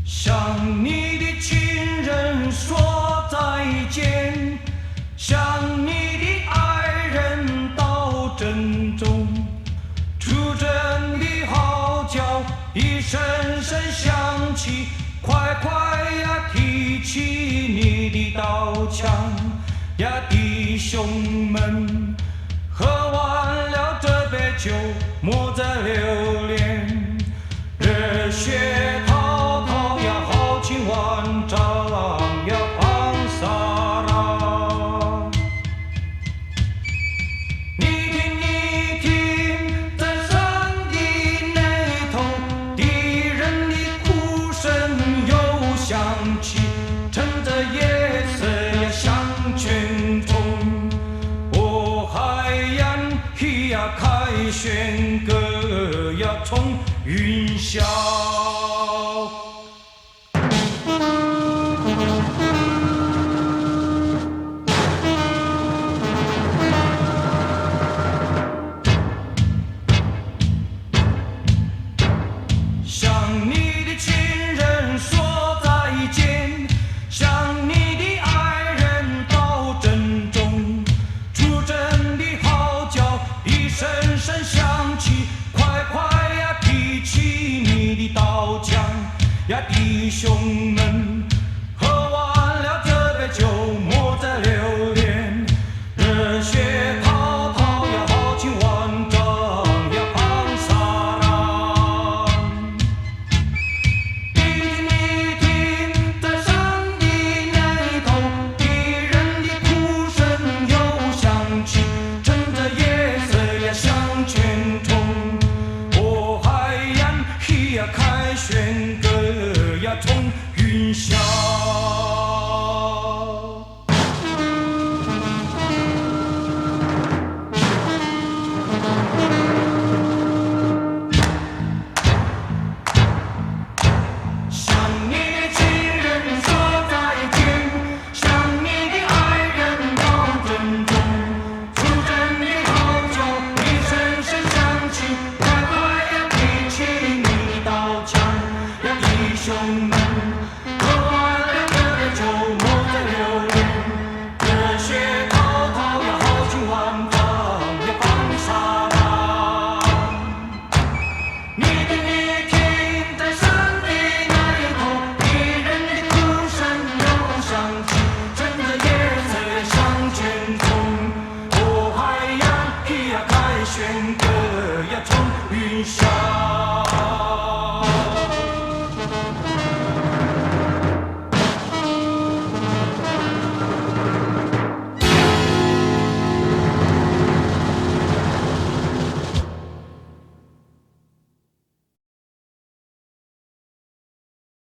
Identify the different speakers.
Speaker 1: 向你的亲人说再见，向你的爱人道珍重。出征的号角一声声响起，快快呀提起你的刀枪呀，弟兄们，喝完了这杯酒，莫再留恋，热血滔滔呀，豪情万丈呀，昂萨拉。你听，在山的那头，敌人的哭声又响起，趁着夜色呀向前冲。哦，海洋嘿呀凯旋歌呀冲云霄。向你的亲人说再见，向你的爱人道珍重。出征的号角一声声响起，快快呀提起你的刀枪呀，弟兄